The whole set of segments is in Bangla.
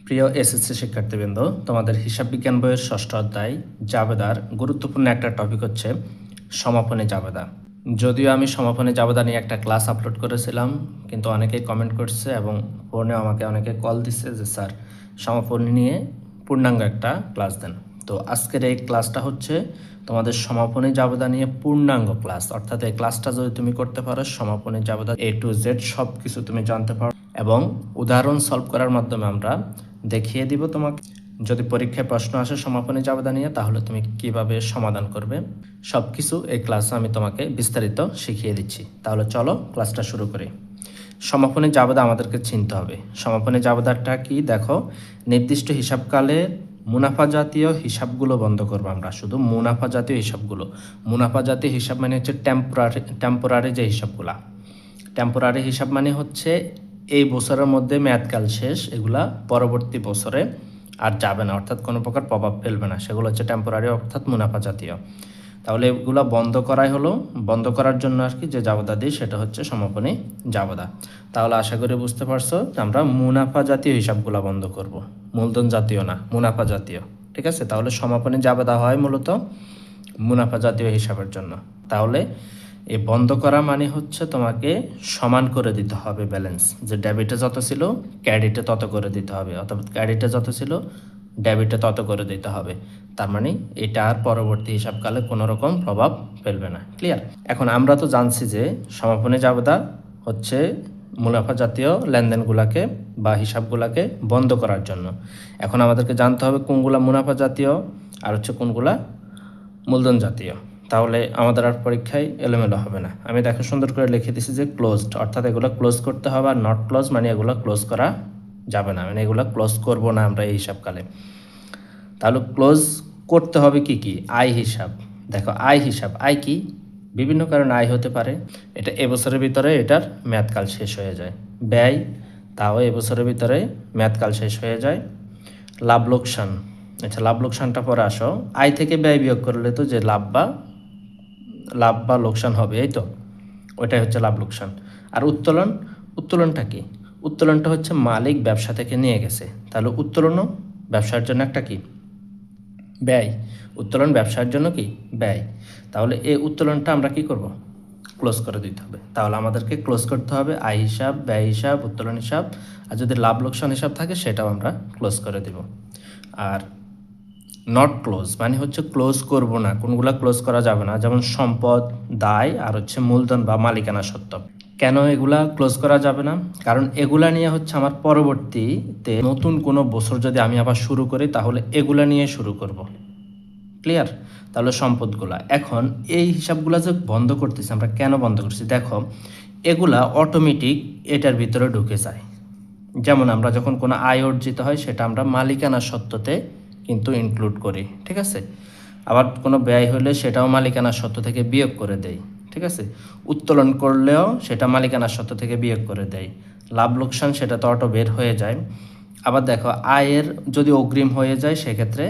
প্রিয় এসএসসি শিক্ষার্থীবৃন্দ, তোমাদের হিসাব বিজ্ঞান বইয়ের ষষ্ঠ অধ্যায় জাবেদার গুরুত্বপূর্ণ একটা টপিক হচ্ছে সমাপনী জাবেদা। যদিও আমি সমাপনী জাবেদা নিয়ে একটা ক্লাস আপলোড করেছিলাম, কিন্তু অনেকেই কমেন্ট করছে এবং ফোনেও আমাকে অনেকে কল দিচ্ছে যে স্যার সমাপনী নিয়ে পূর্ণাঙ্গ একটা ক্লাস দেন। তো আজকের এই ক্লাসটা হচ্ছে তোমাদের সমাপনী জাবেদা নিয়ে পূর্ণাঙ্গ ক্লাস। অর্থাৎ এই ক্লাসটা যদি তুমি করতে পারো, সমাপনী জাবেদা A to Z সব কিছু তুমি জানতে পারো এবং উদাহরণ সলভ করার মাধ্যমে আমরা দেখিয়ে দিব তোমাকে যদি পরীক্ষায় প্রশ্ন আসে সমাপনী জাবেদা নিয়ে, তাহলে তুমি কিভাবে সমাধান করবে সব কিছু এই ক্লাসে আমি তোমাকে বিস্তারিত শিখিয়ে দিচ্ছি। তাহলে চলো ক্লাসটা শুরু করি। সমাপনী জাবেদা আমাদেরকে চিনতে হবে। সমাপনী জাবেদাটা কি দেখো, নির্দিষ্ট হিসাবকালে মুনাফা জাতীয় হিসাবগুলো বন্ধ করবো আমরা, শুধু মুনাফা জাতীয় হিসাবগুলো। মুনাফা জাতীয় হিসাব মানে হচ্ছে টেম্পোরারি যে হিসাবগুলা। টেম্পোরারি হিসাব মানে হচ্ছে এই বছরের মধ্যে মেয়াদকাল শেষ, এগুলা পরবর্তী বছরে আর যাবে না, অর্থাৎ কোনো প্রকার প্রভাব ফেলবে না, সেগুলো হচ্ছে টেম্পোরারি অর্থাৎ মুনাফা জাতীয়। তাহলে এগুলো বন্ধ করাই হলো, বন্ধ করার জন্য আর কি যে জাবেদা দিই সেটা হচ্ছে সমাপনী জাবেদা। তাহলে আশা করি বুঝতে পারছো আমরা মুনাফা জাতীয় হিসাবগুলো বন্ধ করব, মূলধন জাতীয় না, মুনাফা জাতীয়। ঠিক আছে, তাহলে সমাপনী জাবেদা হয় মূলত মুনাফা জাতীয় হিসাবের জন্য। তাহলে এই বন্ধ করা মানে হচ্ছে তোমাকে সমান করে দিতে হবে ব্যালেন্স, যে ডেবিটে যত ছিল ক্রেডিটে তত করে দিতে হবে, অথবা ক্রেডিটে যত ছিল ডেবিটে তত করে দিতে হবে। তার মানে এটা আর পরবর্তী হিসাবকালে কোনো রকম প্রভাব ফেলবে না। ক্লিয়ার? এখন আমরা তো জানছি যে সমাপনী জাবেদা হচ্ছে মুনাফা জাতীয় লেনদেনগুলোকে বা হিসাবগুলোকে বন্ধ করার জন্য। এখন আমাদেরকে জানতে হবে কোনগুলা মুনাফা জাতীয় আর হচ্ছে কোনগুলা মূলধন জাতীয়। তাহলে আমাদের আর পরীক্ষায় এলোমেলো হবে না। আমি দেখো সুন্দর করে লিখে দিছি যে ক্লোজড, অর্থাৎ এগুলো ক্লোজ করতে হবে, আর নট ক্লোজ মানে এগুলো ক্লোজ করা যাবে না, মানে এগুলো ক্লোজ করব না আমরা এই হিসাবকালে। তাহলে ক্লোজ করতে হবে কি কি? আয় হিসাব। দেখো আয় হিসাব, আয় কি? বিভিন্ন কারণে আয় হতে পারে, এটা এবছরের ভিতরে এটার মেয়াদকাল শেষ হয়ে যায়। ব্যয়, তাও এবছরের ভিতরে মেয়াদকাল শেষ হয়ে যায়। লাভ লোকসান, আচ্ছা লাভ লোকসানটা পরে আসো। আয় থেকে ব্যয় বিয়োগ করলে তো যে লাভ বা লোকসান হবে, এই তো ওইটাই হচ্ছে লাভ লোকসান। আর উত্তোলন, উত্তোলনটা কি? উত্তোলনটা হচ্ছে মালিক ব্যবসা থেকে নিয়ে গেছে, তাহলে উত্তোলনও ব্যবসার জন্য একটা কি? ব্যয়। উত্তোলন ব্যবসার জন্য কি? ব্যয়। তাহলে এই উত্তোলনটা আমরা কি করব? ক্লোজ করে দিতে হবে। তাহলে আমাদেরকে ক্লোজ করতে হবে আয় হিসাব, ব্যয় হিসাব, উত্তোলন হিসাব, আর যদি লাভ লোকসান হিসাব থাকে সেটাও আমরা ক্লোজ করে দেব। আর নট ক্লোজ মানে হচ্ছে ক্লোজ করব না, কোনগুলা ক্লোজ করা যাবে না, যেমন সম্পদ, দায় আর হচ্ছে মূলধন বা মালিকানা সত্ত্ব। কেন এগুলা ক্লোজ করা যাবে না? কারণ এগুলা নিয়ে হচ্ছে আমার পরবর্তীতে নতুন কোনো বছর যদি আমি আবার শুরু করি, তাহলে এগুলা নিয়ে শুরু করব। ক্লিয়ার? তাহলে সম্পদগুলা, এখন এই হিসাবগুলা যে বন্ধ করতেছি আমরা, কেন বন্ধ করছি দেখো, এগুলা অটোমেটিক এটার ভিতরে ঢুকে যায়। যেমন আমরা যখন কোনো আয় অর্জিত হয় সেটা আমরা মালিকানা সত্ত্বতে কিন্তু ইনক্লুড করি, ঠিক আছে। আবার কোনো ব্যয় হলে সেটাও মালিকানা সত্ত্ব থেকে বিয়োগ করে দেয়, ঠিক আছে। উত্তোলন করলেও সেটা মালিকানা সত্ত্ব থেকে বিয়োগ করে দেয়। লাভ লোকসান সেটা তো অটো বের হয়ে যায়। আবার দেখো আয়ের যদি অগ্রিম হয়ে যায়, সেক্ষেত্রে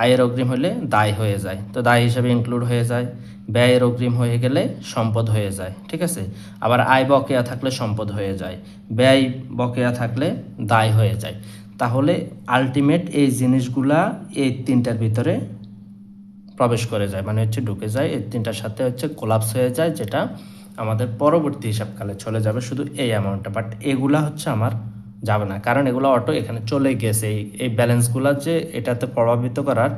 আয়ের অগ্রিম হলে দায় হয়ে যায়, তো দায় হিসাবে ইনক্লুড হয়ে যায়। ব্যয়ের অগ্রিম হয়ে গেলে সম্পদ হয়ে যায়, ঠিক আছে। আবার আয় বকেয়া থাকলে সম্পদ হয়ে যায়, ব্যয় বকেয়া থাকলে দায় হয়ে যায়। তাহলে আলটিমেট এই জিনিসগুলা এই তিনটার ভিতরে প্রবেশ করে যায়, মানে হচ্ছে ঢুকে যায়, এই তিনটার সাথে হচ্ছে কোলাপস হয়ে যায়, যেটা আমাদের পরবর্তী হিসাবকালে চলে যাবে শুধু এই অ্যামাউন্টটা। বাট এগুলা হচ্ছে আমার যাবে না, কারণ এগুলো অটো এখানে চলে গেছে, এই ব্যালেন্সগুলো যে এটাতে প্রভাবিত করার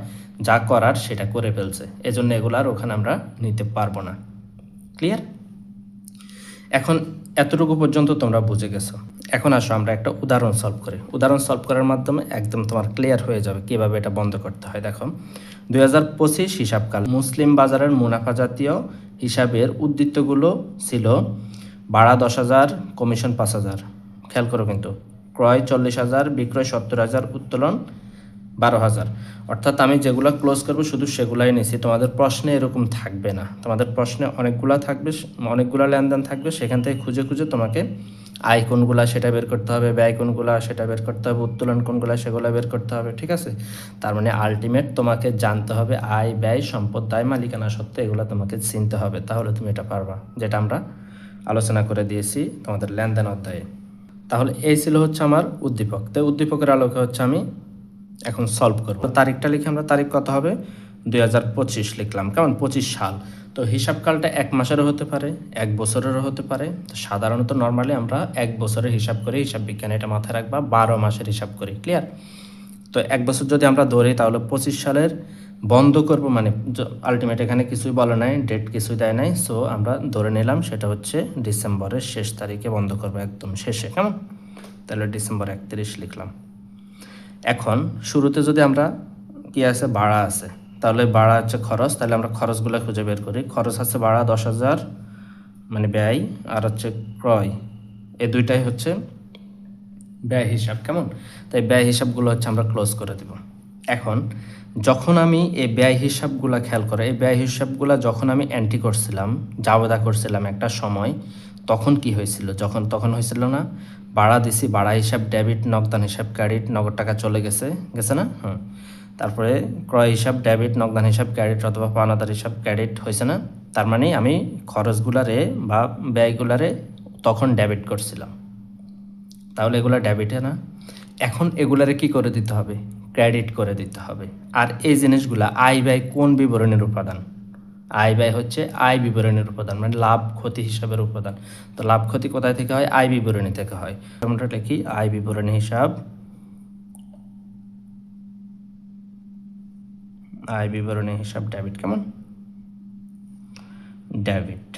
যা করার সেটা করে ফেলছে, এজন্য এগুলো আর ওখানে আমরা নিতে পারবো না। ক্লিয়ার? এখন এতটুকু পর্যন্ত তোমরা বুঝে গেছো। এখন আসো আমরা একটা উদাহরণ সলভ করি। উদাহরণ সলভ করার মাধ্যমে একদম তোমার ক্লিয়ার হয়ে যাবে কীভাবে এটা বন্ধ করতে হয়। দেখো 2025 হিসাবকাল মুসলিম বাজারের মুনাফা জাতীয় হিসাবের উদ্বৃত্তগুলো ছিল: ভাড়া 10,000, কমিশন 5,000। খেয়াল করো কিন্তু, ক্রয় 40,000, বিক্রয় 70,000, উত্তোলন 12,000। অর্থাৎ আমি যেগুলো ক্লোজ করবো শুধু সেগুলাই নিয়েছি। তোমাদের প্রশ্নে এরকম থাকবে না, তোমাদের প্রশ্নে অনেকগুলো থাকবে, অনেকগুলো লেনদেন থাকবে, সেখান থেকে খুঁজে খুঁজে তোমাকে আয় কোনগুলা সেটা বের করতে হবে, ব্যয় কোনগুলা সেটা বের করতে হবে, উত্তোলন কোনগুলা সেগুলো বের করতে হবে, ঠিক আছে। তার মানে আলটিমেট তোমাকে জানতে হবে আয়, ব্যয়, সম্পদ, দায়, মালিকানা সত্ত্ব, এগুলো তোমাকে চিনতে হবে, তাহলে তুমি এটা পারবা, যেটা আমরা আলোচনা করে দিয়েছি তোমাদের লেনদেন অধ্যায়ে। তাহলে এই ছিল হচ্ছে আমার উদ্দীপক। তো উদ্দীপকের আলোকে হচ্ছে আমি এখন সলভ করব। তারিখটা লিখে আমরা তারিখ কত হবে 2025 লিখলাম, কেমন 25 সাল। তো হিসাবকালটা 1 মাসেরও হতে পারে, 1 বছরেরও হতে পারে। তো সাধারণত নর্মালি আমরা 1 বছরের হিসাব করি, হিসাব বিজ্ঞানে এটা মাথায় রাখবা, 12 মাসের হিসাব করি। ক্লিয়ার? তো 1 বছর যদি আমরা ধরি তাহলে 25 সালের বন্ধ করব, মানে আলটিমেট এখানে কিছুই বলে নাই, ডেট কিছুই দেয় নাই। সো আমরা ধরে নিলাম সেটা হচ্ছে ডিসেম্বরের শেষ তারিখে বন্ধ করবো, একদম শেষে, কেমন? তাহলে ডিসেম্বর 31 লিখলাম। এখন শুরুতে যদি আমরা কি আছে, ভাড়া আছে, তাহলে ভাড়া হচ্ছে খরচ, তাহলে আমরা খরচগুলো খুঁজে বের করি। খরচ আছে ভাড়া 10,000, মানে ব্যয়, আর হচ্ছে ক্রয়, এই দুইটাই হচ্ছে ব্যয় হিসাব, কেমন? তাই ব্যয় হিসাবগুলো হচ্ছে আমরা ক্লোজ করে দেব। এখন যখন আমি এই ব্যয় হিসাবগুলো খেয়াল করে, এই ব্যয় হিসাবগুলো যখন আমি এন্ট্রি করছিলাম, জাবেদা করছিলাম একটা সময়, তখন কি হয়েছিল, তখন হয়েছিল না, ভাড়া দিছি, ভাড়া হিসাব ডেবিট, নগদান হিসাব ক্রেডিট, নগদ টাকা চলে গেছে না? হ্যাঁ। তারপরে ক্রয় হিসাব ডেবিট, নগদান হিসাব ক্রেডিট, অথবা পাওনাদার হিসাব ক্রেডিট হয়েছে না? তার মানে আমি খরচগুলারে বা ব্যয়গুলারে তখন ডেবিট করছিলাম, তাহলে এগুলো ডেবিটে না? এখন এগুলারে কি করে দিতে হবে, ক্রেডিট করে দিতে হবে। আর এই জিনিসগুলা আয় ব্যয় কোন বিবরণীর উপাদান? আয় ব্যয় হচ্ছে আয় বিবরণীর উপাদান, মানে লাভ ক্ষতি হিসাবের উপাদান। তো লাভ ক্ষতি কোথায় থেকে হয়? আয় বিবরণী থেকে হয়। আমরা লিখি আয় বিবরণী হিসাব, আয় বিবরণী হিসাব ডেবিট, কেমন? ডেবিট।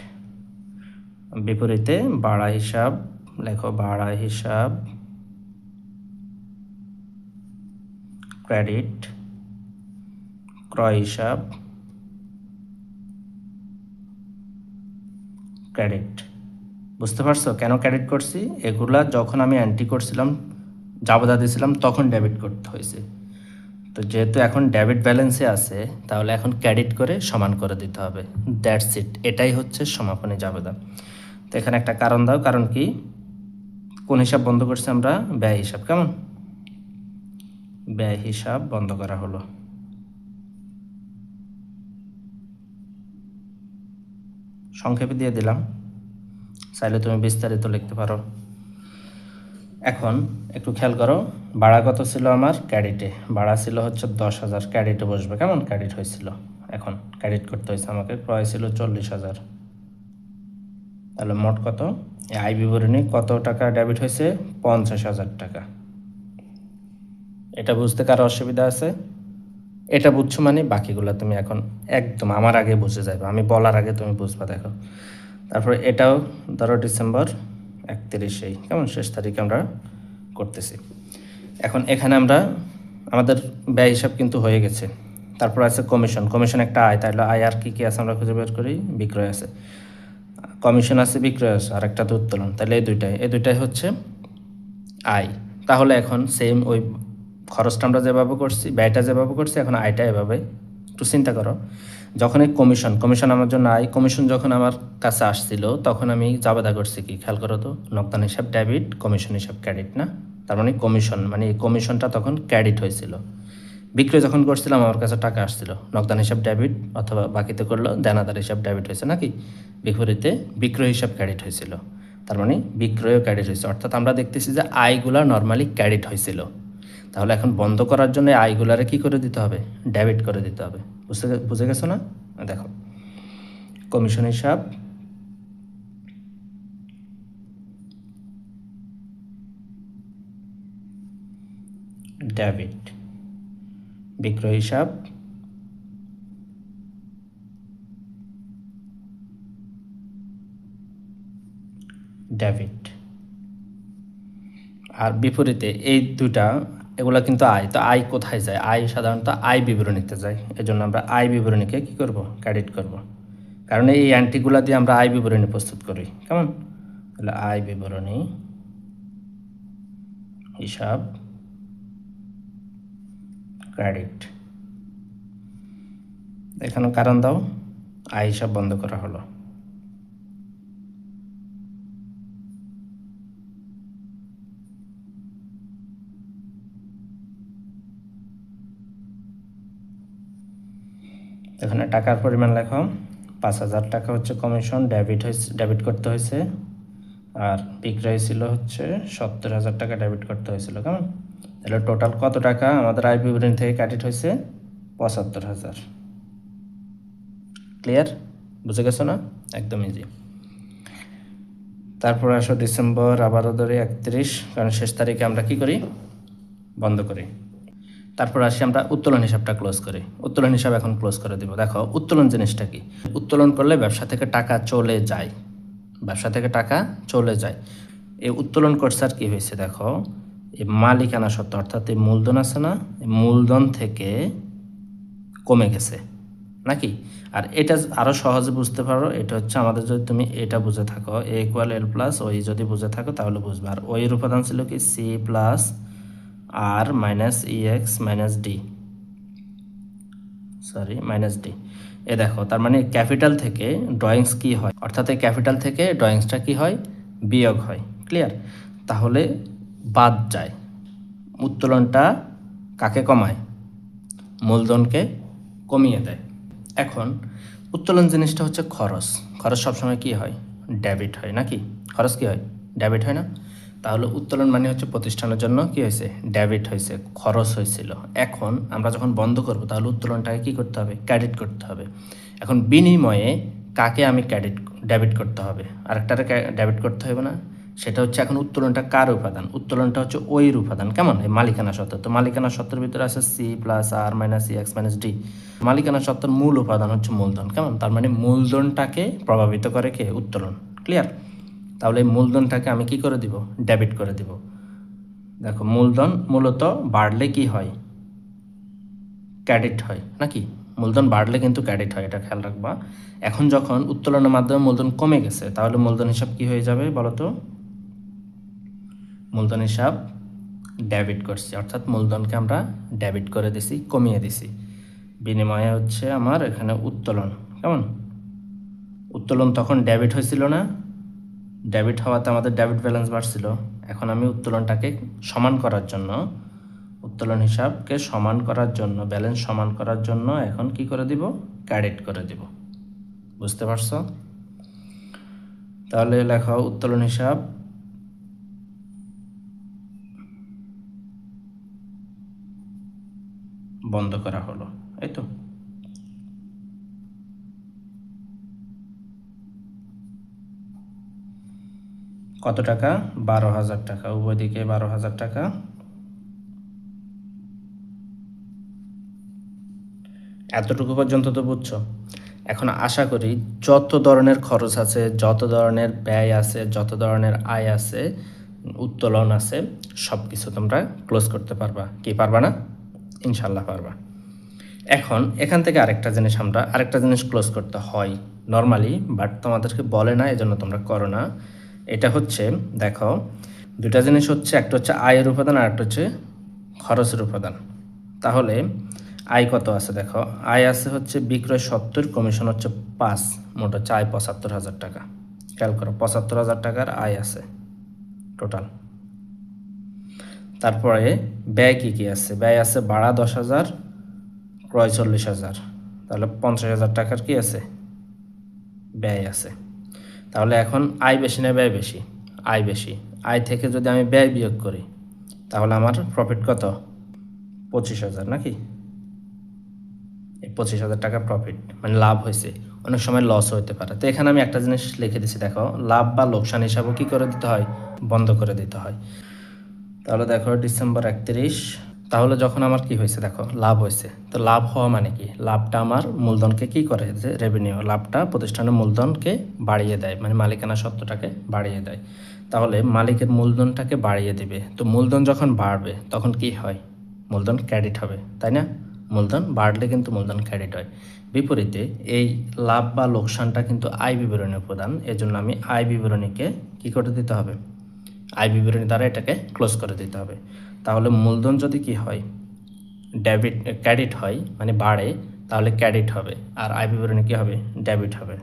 বিপরীতে ভাড়া হিসাব লেখো, ভাড়া হিসাব ক্রেডিট, ক্রয় হিসাব ক্রেডিট। বুঝতে পারছো কেন ক্রেডিট করছি? এগুলা যখন আমি এন্ট্রি করছিলাম, জাবেদা দিয়েছিলাম, তখন ডেবিট করতে হয়েছে। তো যেহেতু এখন ডেবিট ব্যালেন্সে আছে, তাহলে এখন ক্রেডিট করে সমান করে দিতে হবে। দ্যাটস ইট, এটাই হচ্ছে সমাপনী জাবেদা। তো এখানে একটা কারণ দাও, কারণ কি? কোন হিসাব বন্ধ করছি আমরা? ব্যয় হিসাব, কেমন? ব্যয় হিসাব বন্ধ করা হলো। সংক্ষেপে দিয়ে দিলাম, চাইলে তুমি বিস্তারিত লিখতে পারো। এখন একটু খেয়াল করো, ভাড়া কত ছিল আমার? ক্রেডিটে ভাড়া ছিল হচ্ছে 10,000, ক্রেডিটে বসবে, কেমন? ক্রেডিট হয়েছিল, এখন ক্রেডিট করতে হয়েছে আমাকে। ক্রয় ছিল 40,000, তাহলে মোট কত? এই আয় বিবরণী কত টাকা ডেবিট হয়েছে? 50,000 টাকা। এটা বুঝতে কারো অসুবিধা আছে? এটা বুঝছো মানে বাকিগুলো তুমি এখন একদম আমার আগে বুঝে যাবে, আমি বলার আগে তুমি বুঝবা। দেখো, তারপরে এটাও ধরো ডিসেম্বর 31, কেমন? শেষ তারিখে আমরা করতেছি। এখন এখানে আমরা আমাদের ব্যয় হিসাব কিন্তু হয়ে গেছে। তারপর আছে কমিশন, কমিশন একটা আয়, তাহলে আয় আর কি আছে আমরা খুঁজে বের করি। বিক্রয় আছে, কমিশন আছে, বিক্রয় আছে, আর একটা তো উত্তোলন। তাহলে এই দুইটাই হচ্ছে আয়। তাহলে এখন সেম ওই খরচটা আমরা যেভাবে করছি, ব্যয়টা যেভাবে করছি, এখন আয়টা এভাবে। একটু চিন্তা করো, যখন এই কমিশন আমার জন্য আয়, কমিশন যখন আমার কাছে আসছিল, তখন আমি জাবেদা করছি কি, খেয়াল করো তো, নগদান হিসাব ডেবিট, কমিশন হিসাব ক্রেডিট না? তার মানে কমিশন, মানে এই কমিশনটা তখন ক্রেডিট হয়েছিল। বিক্রয় যখন করছিলাম আমার কাছে টাকা আসছিল, নগদান হিসাব ডেবিট, অথবা বাকিতে করলো দেনাদার হিসাব ডেবিট হয়েছে নাকি? বিপরীতে বিক্রয় হিসাব ক্রেডিট হয়েছিল, তার মানে বিক্রয়ও ক্রেডিট হয়েছে। অর্থাৎ আমরা দেখতেছি যে আয়গুলা নর্মালি ক্রেডিট হয়েছিল। তাহলে এখন বন্ধ করার জন্য আয়গুলারে কি করে দিতে হবে? ডেবিট করে দিতে হবে। বুঝে গেছো না? দেখো, কমিশন হিসাব ডেবিট, বিক্রয় হিসাব ডেবিট। আর বিপরীতে এই দুটা, এগুলা কিন্তু আয়। তো আয় কোথায় যায়? আয় সাধারণত আয় বিবরণীতে যায়। এজন্য আমরা আয় বিবরণীকে কি করব? ক্রেডিট করব। কারণ এই অ্যান্টিগুলা দিয়ে আমরা আয় বিবরণী প্রস্তুত করি, কেমন? তাহলে আয় বিবরণী হিসাব ক্রেডিট। এখানে কারণ দাও, আয় হিসাব বন্ধ করা হলো। এখানে টাকার পরিমাণ লেখো, 5,000 টাকা হচ্ছে কমিশন, ডেবিট করতে হয়েছে। আর বিক্রয় ছিল হচ্ছে 70,000 টাকা ডেবিট করতে হয়েছিল। কেমন? তাহলে টোটাল কত টাকা আমাদের আয় বিবরণী থেকে ক্রেডিট হয়েছে? 75,000। ক্লিয়ার? বুঝে গেছো না? একদম ইজি। তারপর আসো ডিসেম্বর, আবারও ধরি 31, কারণ শেষ তারিখে আমরা কি করি? বন্ধ করি। তারপর আসি আমরা উত্তোলন হিসাবটা ক্লোজ করি। উত্তোলন হিসাব এখন ক্লোজ করে দিব। দেখো উত্তোলন জিনিসটা কি? উত্তোলন করলে ব্যবসা থেকে টাকা চলে যায়, ব্যবসা থেকে টাকা চলে যায়। এই উত্তোলন করছে আর কি হয়েছে দেখো, এই মালিকানা সত্ত্ব অর্থাৎ এই মূলধন আছে না, এই মূলধন থেকে কমে গেছে নাকি? আর এটা আরও সহজে বুঝতে পারো, এটা হচ্ছে আমাদের যদি তুমি এটা বুঝে থাকো এ ইকুয়াল এল প্লাস ওই যদি বুঝে থাকো তাহলে বুঝবে। আর ওই এর উপাদান ছিল কি? C plus R minus E X minus D, sorry minus D. এ দেখো তার মানে ক্যাপিটাল থেকে ড্রয়িংস কি হয়, অর্থাৎ এই ক্যাপিটাল থেকে ড্রয়িংসটা কি হয়? বিয়োগ হয়। ক্লিয়ার? তাহলে বাদ যায়। উত্তোলনটা কাকে কমায়? মূলধনকে কমিয়ে দেয়। এখন উত্তোলন জিনিসটা হচ্ছে খরচ। খরচ সবসময় কি হয়? ডেবিট হয় নাকি? খরচ কি হয়? ডেবিট হয় না? তাহলে উত্তোলন মানে হচ্ছে প্রতিষ্ঠানের জন্য কি হয়েছে? ডেবিট হয়েছে, খরচ হয়েছিল। এখন আমরা যখন বন্ধ করব তাহলে উত্তোলনটাকে কী করতে হবে? ক্রেডিট করতে হবে। এখন বিনিময়ে কাকে আমি ডেবিট করতে হবে? আরেকটারে ডেবিট করতে হবে না? সেটা হচ্ছে এখন উত্তোলনটা কার উপাদান? উত্তোলনটা হচ্ছে ওইর উপাদান। কেমন? এই মালিকানা সত্ত্ব। তো মালিকানা সত্ত্বের ভিতরে আছে C plus R minus C X minus D. মালিকানা সত্ত্বের মূল উপাদান হচ্ছে মূলধন। কেমন? তার মানে মূলধনটাকে প্রভাবিত করে কে? উত্তোলন। ক্লিয়ার? তাহলে এই মূলধনটাকে আমি কি করে দিব? ডেবিট করে দিব। দেখো মূলধন মূলত বাড়লে কি হয়? ক্রেডিট হয় নাকি? মূলধন বাড়লে কিন্তু ক্রেডিট হয়, এটা খেয়াল রাখবা। এখন যখন উত্তোলনের মাধ্যমে মূলধন কমে গেছে তাহলে মূলধন হিসাব কি হয়ে যাবে বলো তো? মূলধন হিসাব ডেবিট করছি, অর্থাৎ মূলধনকে আমরা ডেবিট করে দিছি, কমিয়ে দিছি। বিনিময়ে হচ্ছে আমার এখানে উত্তোলন। কেমন? উত্তোলন তখন ডেবিট হয়েছিল না? ডেবিট হওয়াতে আমাদের ডেবিট ব্যালেন্স বাড়ছিল। এখন আমি উত্তোলনটাকে সমান করার জন্য, উত্তোলন হিসাবকে সমান করার জন্য, ব্যালেন্স সমান করার জন্য এখন কি করে দিব? ক্রেডিট করে দিব। বুঝতে পারছো? তাহলে লেখো উত্তোলন হিসাব বন্ধ করা হলো, এই তো। কত টাকা? 12,000 টাকা। উভয় দিকে 12,000 টাকা। এতটুকু পর্যন্ত তো বুঝছো। এখন আশা করি যত ধরনের খরচ আছে, যত ধরনের ব্যয় আছে, যত ধরনের আয় আছে, উত্তোলন আছে, সব কিছু তোমরা ক্লোজ করতে পারবা। কি পারবা না? ইনশাল্লাহ পারবা। এখন এখান থেকে আরেকটা জিনিস ক্লোজ করতে হয় নর্মালি, বাট তোমাদেরকে বলে না, এজন্য তোমরা করো না। এটা হচ্ছে দেখো দুটা জিনিস হচ্ছে, একটা হচ্ছে আয়ের উপাদান আর একটা হচ্ছে খরচের উপাদান। তাহলে আয় কত আছে দেখো, আয় আছে হচ্ছে বিক্রয় 70, কমিশন হচ্ছে 5, মোট হচ্ছে আয় 75,000 টাকা। খেয়াল করো 75,000 টাকার আয় আছে টোটাল। তারপরে ব্যয় কী কী আছে? ব্যয় আছে ভাড়া 10,000, ক্রয় 40,000, তাহলে 50,000 টাকার কি আছে? ব্যয় আছে। তাহলে এখন আয় বেশি না ব্যয় বেশি? আয় বেশি। আয় থেকে যদি আমি ব্যয় বিয়োগ করি তাহলে আমার প্রফিট কত? 25,000 নাকি? এই 25,000 টাকা প্রফিট মানে লাভ হয়েছে। অনেক সময় লস হতে পারে। তো এখানে আমি একটা জিনিস লিখে দিচ্ছি দেখো, লাভ বা লোকসান হিসাবও কী করে দিতে হয়? বন্ধ করে দিতে হয়। তাহলে দেখো ডিসেম্বর 31, তাহলে যখন আমার কি হয়েছে দেখো লাভ হয়েছে, তো লাভ হওয়া মানে কি? লাভটা আমার মূলধনকে কি করে? যে রেভিনিউ, লাভটা প্রতিষ্ঠানের মূলধনকে বাড়িয়ে দেয়, মানে মালিকানা সত্ত্বটাকে বাড়িয়ে দেয়। তাহলে মালিকের মূলধনটাকে বাড়িয়ে দিবে, তো মূলধন যখন বাড়বে তখন কি হয়? মূলধন ক্রেডিট হবে, তাই না? মূলধন বাড়লে কিন্তু মূলধন ক্রেডিট হয়। বিপরীতে এই লাভ বা লোকসানটা কিন্তু আয় বিবরণী প্রদান, এজন্য আমি আয় বিবরণীকে কি করে দিতে হবে? আয় বিবরণী দ্বারা এটাকে ক্লোজ করে দিতে হবে। তাহলে মূলধন যদি কি হয়? ক্রেডিট হয় মানে বাড়ে, তাহলে ক্রেডিট হবে। আর আয় বিবরণী কী হবে? ডেবিট হবে।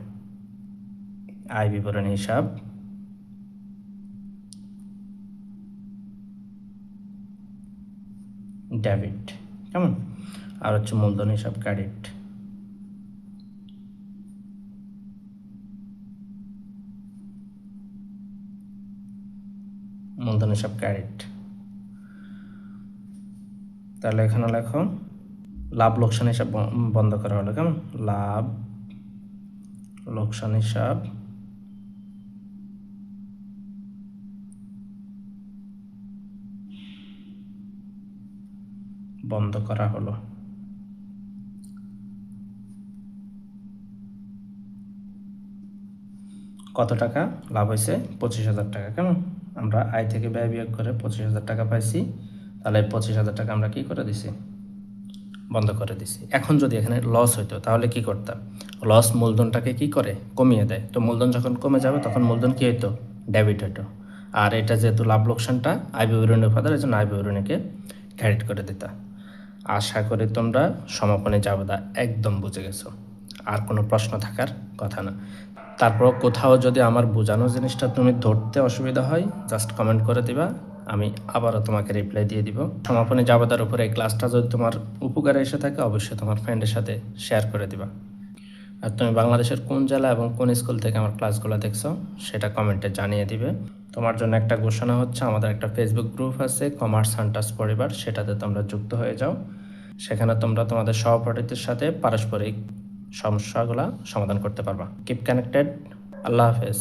আয় বিবরণী হিসাব ডেবিট, কেমন? আর হচ্ছে মূলধন হিসাব ক্রেডিট। মূলধন হিসাব ক্রেডিট। তাহলে এখানে লেখো লাভ লোকসান হিসাব বন্ধ করা হলো। কেমন? লাভ লোকসান হিসাব বন্ধ করা হলো। কত টাকা লাভ হয়েছে? 25,000 টাকা। কেমন? আমরা আয় থেকে ব্যয় বিয়োগ করে 25,000 টাকা পাইছি। তাহলে 25,000 টাকা আমরা কি করে দিছি? বন্ধ করে দিছি। এখন যদি এখানে লস হইতো তাহলে কি করতাম? লস মূলধনটাকে কি করে? কমিয়ে দেয়। তো মূলধন যখন কমে যাবে তখন মূলধন কি হইতো? ডেবিট হইতো। আর এটা যেহেতু লাভ লোকসানটা আয় বিবরণী উপাদান, এই জন্য আয় বিবরণীকে ক্রেডিট করে দিতা। আশা করি তোমরা সমাপনী জাবেদা একদম বুঝে গেছো, আর কোনো প্রশ্ন থাকার কথা না। তারপর কোথাও যদি আমার বোঝানো জিনিসটা তুমি ধরতে অসুবিধা হয়, জাস্ট কমেন্ট করে দিবা, আমি আবারও তোমাকে রিপ্লাই দিয়ে দিব। সমাপনী জাবেদার উপরে এই ক্লাসটা যদি তোমার উপকারে এসে থাকে অবশ্যই তোমার ফ্রেন্ডের সাথে শেয়ার করে দিবা। আর তুমি বাংলাদেশের কোন জেলা এবং কোন স্কুল থেকে আমার ক্লাসগুলো দেখছো সেটা কমেন্টে জানিয়ে দিবে। তোমার জন্য একটা ঘোষণা হচ্ছে, আমাদের একটা ফেসবুক গ্রুপ আছে কমার্স হান্টার্স পরিবার, সেটাতে তোমরা যুক্ত হয়ে যাও। সেখানে তোমরা তোমাদের সহপাঠীদের সাথে পারস্পরিক সমস্যাগুলো সমাধান করতে পারবা। Keep connected. আল্লাহ হাফেজ।